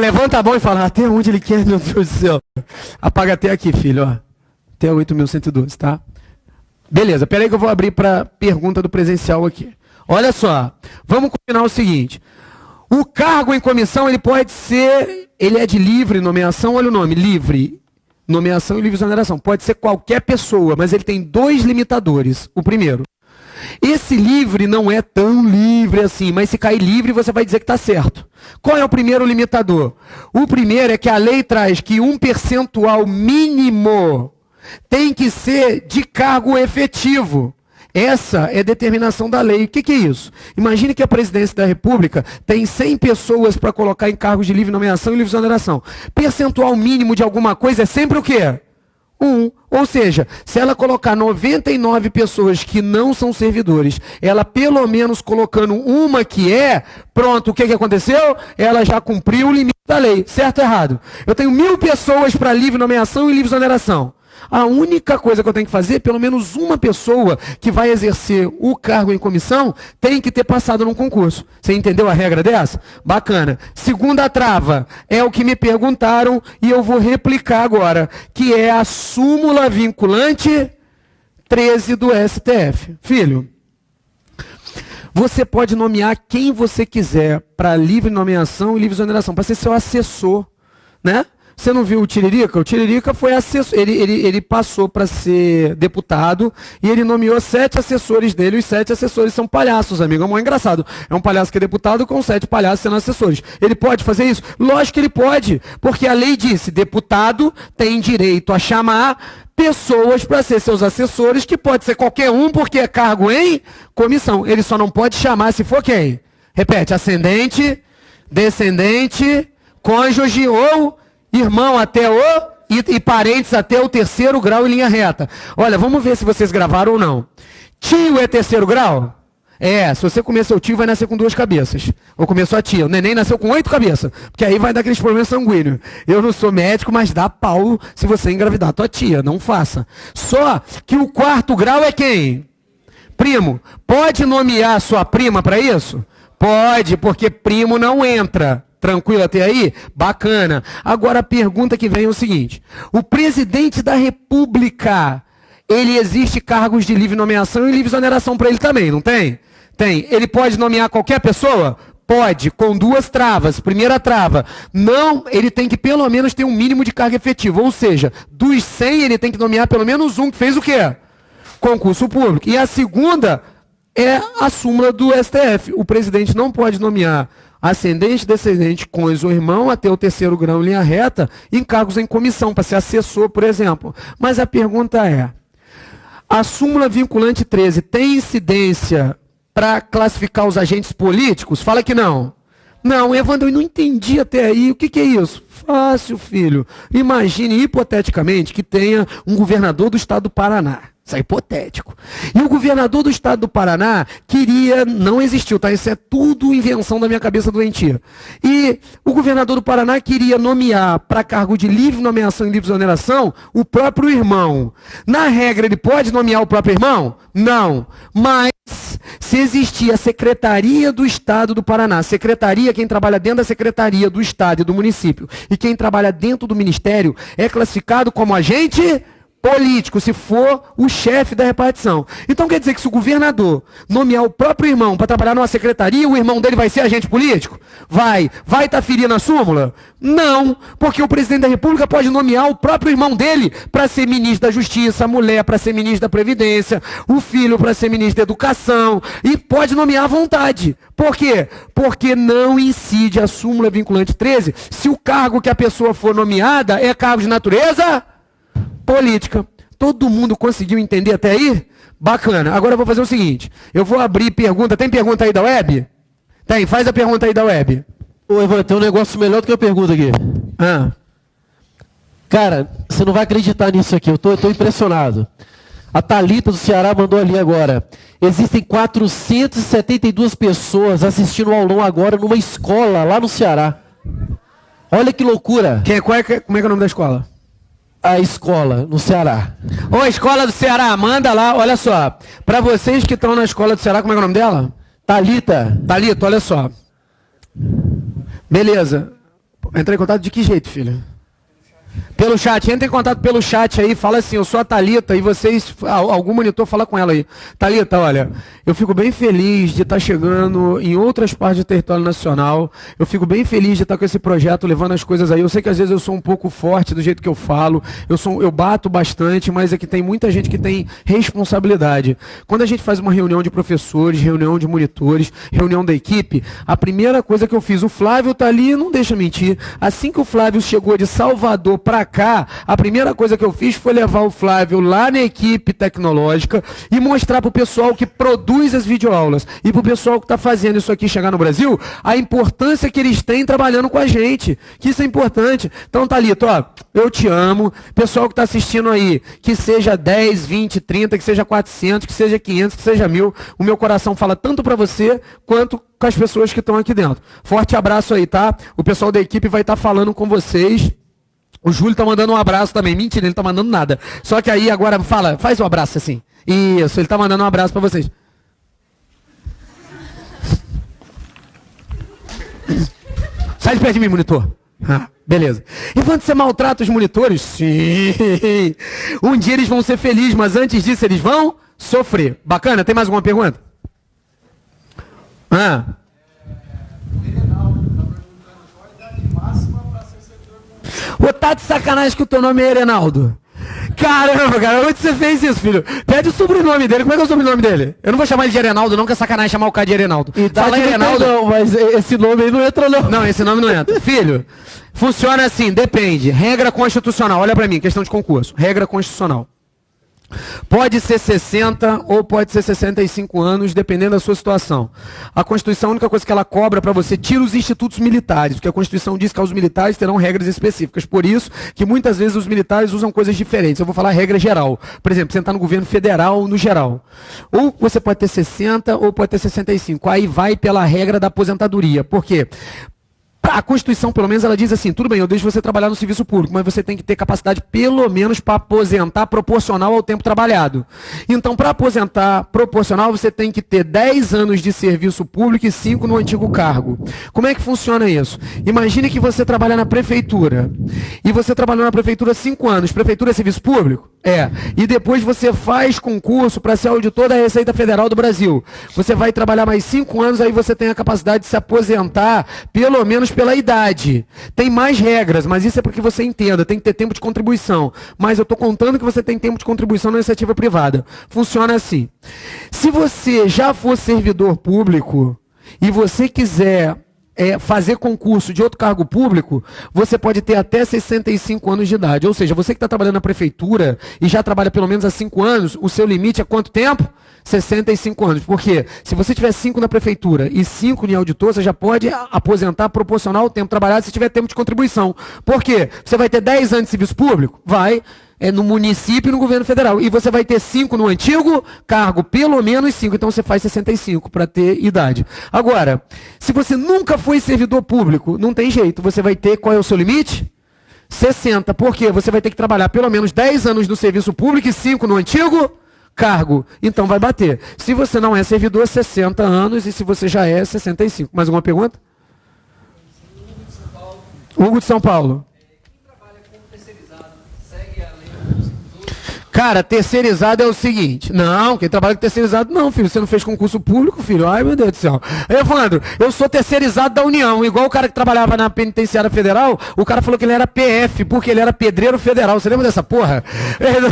Speaker 1: Levanta a mão e fala, até onde ele quer, meu Deus do céu. Apaga até aqui, filho, ó. Até 8.112, tá? Beleza, peraí que eu vou abrir para pergunta do presencial aqui. Olha só, vamos combinar o seguinte. O cargo em comissão, ele pode ser, ele é de livre nomeação, olha o nome, livre nomeação e livre exoneração. Pode ser qualquer pessoa, mas ele tem dois limitadores. O primeiro, esse livre não é tão livre assim, mas se cair livre você vai dizer que está certo. Qual é o primeiro limitador? O primeiro é que a lei traz que um percentual mínimo tem que ser de cargo efetivo. Essa é a determinação da lei. O que é isso? Imagine que a presidência da República tem 100 pessoas para colocar em cargos de livre nomeação e livre exoneração. Percentual mínimo de alguma coisa é sempre o quê? 1. Ou seja, se ela colocar 99 pessoas que não são servidores, ela pelo menos colocando uma que é, pronto, o que aconteceu? Ela já cumpriu o limite da lei. Certo ou errado? Eu tenho 1000 pessoas para livre nomeação e livre exoneração. A única coisa que eu tenho que fazer, pelo menos uma pessoa que vai exercer o cargo em comissão, tem que ter passado num concurso. Você entendeu a regra dessa? Bacana. Segunda trava, é o que me perguntaram e eu vou replicar agora, que é a súmula vinculante 13 do STF. Filho, você pode nomear quem você quiser para livre nomeação e livre exoneração, para ser seu assessor, né? Você não viu o Tiririca? O Tiririca foi assessor, ele passou para ser deputado e ele nomeou 7 assessores dele. Os 7 assessores são palhaços, amigo. É muito engraçado. É um palhaço que é deputado com 7 palhaços sendo assessores. Ele pode fazer isso? Lógico que ele pode, porque a lei disse, deputado tem direito a chamar pessoas para ser seus assessores, que pode ser qualquer um, porque é cargo em comissão. Ele só não pode chamar se for quem? Repete, ascendente, descendente, cônjuge ou irmão até o e parentes até o 3º grau em linha reta. Olha, vamos ver se vocês gravaram ou não. Tio é 3º grau? É, se você comer seu tio, vai nascer com 2 cabeças. Ou comer sua tia. O neném nasceu com 8 cabeças. Porque aí vai dar aqueles problemas sanguíneos. Eu não sou médico, mas dá pau se você engravidar tua tia. Não faça. Só que o 4º grau é quem? Primo. Pode nomear sua prima para isso? Pode, porque primo não entra. Tranquilo até aí? Bacana. Agora a pergunta que vem é o seguinte. O presidente da República, ele existe cargos de livre nomeação e livre exoneração para ele também, não tem? Tem. Ele pode nomear qualquer pessoa? Pode, com 2 travas. Primeira trava, não, ele tem que pelo menos ter um mínimo de carga efetiva. Ou seja, dos 100 ele tem que nomear pelo menos um que fez o quê? Concurso público. E a segunda é a súmula do STF. O presidente não pode nomear ascendente, descendente, cônjuge ou irmão até o 3º grau em linha reta em cargos em comissão, para ser assessor, por exemplo. Mas a pergunta é, a súmula vinculante 13 tem incidência para classificar os agentes políticos? Fala que não. Não, Evandro, eu não entendi até aí. O que é isso? Fácil, filho. Imagine, hipoteticamente, que tenha um governador do estado do Paraná. Isso é hipotético. E o governador do estado do Paraná queria, não existiu, tá? Isso é tudo invenção da minha cabeça doentia. E o governador do Paraná queria nomear para cargo de livre nomeação e livre exoneração o próprio irmão. Na regra, ele pode nomear o próprio irmão? Não. Mas, se existir a Secretaria do Estado do Paraná, secretaria, quem trabalha dentro da Secretaria do Estado e do município, e quem trabalha dentro do Ministério, é classificado como agente político, se for o chefe da repartição. Então quer dizer que se o governador nomear o próprio irmão para trabalhar numa secretaria, o irmão dele vai ser agente político? Vai. Vai estar ferindo a súmula? Não, porque o presidente da República pode nomear o próprio irmão dele para ser ministro da Justiça, a mulher para ser ministro da Previdência, o filho para ser ministro da Educação, e pode nomear à vontade. Por quê? Porque não incide a súmula vinculante 13 se o cargo que a pessoa for nomeada é cargo de natureza política. Todo mundo conseguiu entender até aí? Bacana. Agora eu vou fazer o seguinte. Eu vou abrir pergunta. Tem pergunta aí da web? Tem. Faz a pergunta aí da web.
Speaker 2: Ô, Evandro, tem um negócio melhor do que a pergunta aqui. Cara, você não vai acreditar nisso aqui. Eu tô impressionado. A Thalita do Ceará mandou ali agora. Existem 472 pessoas assistindo ao aulão agora numa escola lá no Ceará. Olha que loucura.
Speaker 1: Como é que é o nome da escola?
Speaker 2: A escola no Ceará.
Speaker 1: Ô, escola do Ceará, manda lá, olha só. Para vocês que estão na escola do Ceará, como é o nome dela?
Speaker 2: Thalita.
Speaker 1: Thalita, olha só. Beleza. Entrei em contato de que jeito, filha? Pelo chat, entra em contato pelo chat aí, fala assim, eu sou a Thalita, e vocês, algum monitor fala com ela aí. Thalita, olha, eu fico bem feliz de estar chegando em outras partes do território nacional, eu fico bem feliz de estar com esse projeto, levando as coisas aí. Eu sei que às vezes eu sou um pouco forte do jeito que eu falo, eu bato bastante, mas é que tem muita gente que tem responsabilidade. Quando a gente faz uma reunião de professores, reunião de monitores, reunião da equipe, a primeira coisa que eu fiz, o Flávio tá ali, não deixa mentir, assim que o Flávio chegou de Salvador para cá, a primeira coisa que eu fiz foi levar o Flávio lá na equipe tecnológica e mostrar para o pessoal que produz as videoaulas e para o pessoal que está fazendo isso aqui chegar no Brasil, a importância que eles têm trabalhando com a gente, que isso é importante. Então, Thalita, ó, eu te amo, pessoal que está assistindo aí, que seja 10, 20, 30, que seja 400, que seja 500, que seja 1000, o meu coração fala tanto para você, quanto com as pessoas que estão aqui dentro. Forte abraço aí, tá? O pessoal da equipe vai estar falando com vocês. O Júlio tá mandando um abraço também. Mentira, ele tá mandando nada. Só que aí agora faz um abraço assim. Isso, ele tá mandando um abraço para vocês. Sai de perto de mim, monitor. Beleza. Enquanto você maltrata os monitores? Sim. Um dia eles vão ser felizes, mas antes disso eles vão sofrer. Bacana? Tem mais alguma pergunta? Ô, tá de sacanagem que o teu nome é Erenaldo. Caramba, cara, onde você fez isso, filho? Pede o sobrenome dele. Como é que é o sobrenome dele? Eu não vou chamar ele de Erenaldo, não, que é sacanagem chamar o cara de Erenaldo.
Speaker 2: Fala Erenaldo. Não, mas esse nome aí não entra, não.
Speaker 1: Não, esse nome não entra. Filho, funciona assim, depende. Regra constitucional, olha pra mim, questão de concurso. Regra constitucional. Pode ser 60 ou pode ser 65 anos, dependendo da sua situação. A Constituição, a única coisa que ela cobra para você, tira os institutos militares, porque a Constituição diz que os militares terão regras específicas. Por isso que muitas vezes os militares usam coisas diferentes. Eu vou falar a regra geral. Por exemplo, você está no governo federal, no geral. Ou você pode ter 60 ou pode ter 65. Aí vai pela regra da aposentadoria. Por quê? A Constituição, pelo menos, ela diz assim, tudo bem, eu deixo você trabalhar no serviço público, mas você tem que ter capacidade, pelo menos, para aposentar proporcional ao tempo trabalhado. Então, para aposentar proporcional, você tem que ter 10 anos de serviço público e 5 no antigo cargo. Como é que funciona isso? Imagine que você trabalha na prefeitura, e você trabalhou na prefeitura 5 anos. Prefeitura é serviço público? É. E depois você faz concurso para ser auditor da Receita Federal do Brasil. Você vai trabalhar mais 5 anos, aí você tem a capacidade de se aposentar, pelo menos pela idade. Tem mais regras, mas isso é porque você entenda, tem que ter tempo de contribuição. Mas eu estou contando que você tem tempo de contribuição na iniciativa privada. Funciona assim. Se você já for servidor público e você quiser fazer concurso de outro cargo público, você pode ter até 65 anos de idade. Ou seja, você que está trabalhando na prefeitura e já trabalha pelo menos há 5 anos, o seu limite é quanto tempo? 65 anos. Por quê? Se você tiver 5 na prefeitura e 5 em auditor, você já pode aposentar proporcional ao tempo trabalhado se tiver tempo de contribuição. Por quê? Você vai ter 10 anos de serviço público? Vai. No município e no governo federal. E você vai ter 5 no antigo cargo, pelo menos 5. Então você faz 65 para ter idade. Agora, se você nunca foi servidor público, não tem jeito. Você vai ter, qual é o seu limite? 60. Por quê? Você vai ter que trabalhar pelo menos 10 anos no serviço público e 5 no antigo cargo. Então vai bater. Se você não é servidor, 60 anos. E se você já é, 65. Mais alguma pergunta? Hugo de São Paulo. Cara, terceirizado é o seguinte. Não, quem trabalha com terceirizado não, filho. Você não fez concurso público, filho. Ai, meu Deus do céu. Evandro, eu sou terceirizado da União. Igual o cara que trabalhava na penitenciária federal, o cara falou que ele era PF, porque ele era pedreiro federal. Você lembra dessa porra?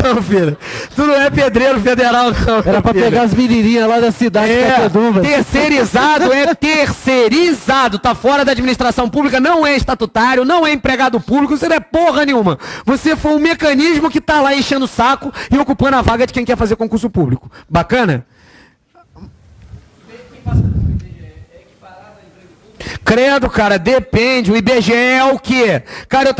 Speaker 1: Não, filho. Tu não é pedreiro federal, não.
Speaker 2: Era pra pegar as menininhas lá da cidade de Cateduva.
Speaker 1: Terceirizado é terceirizado. Tá fora da administração pública, não é estatutário, não é empregado público, você não é porra nenhuma. Você foi um mecanismo que tá lá enchendo o saco e ocupando a vaga de quem quer fazer concurso público. Bacana? Credo, cara, depende. O IBGE é o quê? Cara, eu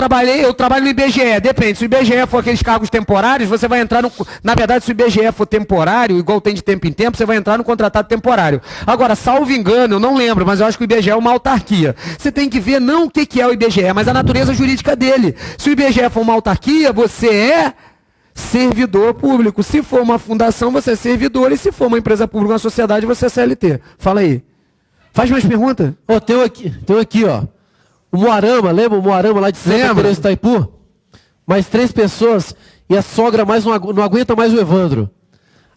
Speaker 1: trabalho no IBGE, depende. Se o IBGE for aqueles cargos temporários, você vai entrar no... Na verdade, se o IBGE for temporário, igual tem de tempo em tempo, você vai entrar no contratado temporário. Agora, salvo engano, eu não lembro, mas eu acho que o IBGE é uma autarquia. Você tem que ver não o que é o IBGE, mas a natureza jurídica dele. Se o IBGE for uma autarquia, você é servidor público. Se for uma fundação, você é servidor. E se for uma empresa pública, uma sociedade, você é CLT. Fala aí. Faz mais pergunta?
Speaker 2: Tem aqui, ó. O Moarama, lembra o Moarama lá de Santa Teresa de Itaipu? Mais 3 pessoas e a sogra mais não aguenta mais o Evandro.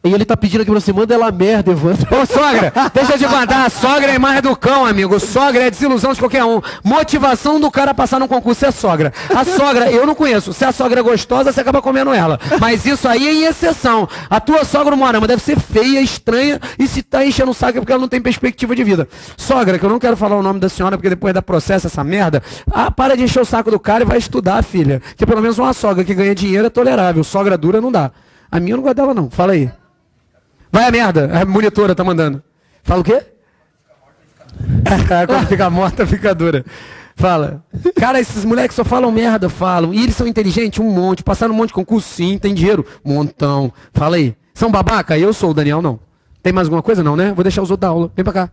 Speaker 2: E ele tá pedindo aqui pra você, manda ela merda, Evandro.
Speaker 1: Ô, sogra, deixa eu te mandar, a sogra é mais do cão, amigo. Sogra é desilusão de qualquer um. Motivação do cara passar num concurso é sogra. A sogra, eu não conheço. Se a sogra é gostosa, você acaba comendo ela. Mas isso aí é em exceção. A tua sogra, Moarama, deve ser feia, estranha, e se tá enchendo o saco é porque ela não tem perspectiva de vida. Sogra, que eu não quero falar o nome da senhora, porque depois dá processo essa merda. Para de encher o saco do cara e vai estudar, filha. Que pelo menos uma sogra que ganha dinheiro é tolerável. Sogra dura não dá. A minha eu não gosto dela, não. Fala aí. Vai a merda, a monitora tá mandando. Fala o quê? Quando fica morta, fica dura. Fala. Cara, esses moleques só falam merda, falam. E eles são inteligentes? Um monte. Passaram um monte de concurso? Sim. Tem dinheiro? Montão. Fala aí. São babaca? Eu sou o Daniel, não. Tem mais alguma coisa? Não, né? Vou deixar os outros dar aula. Vem pra cá.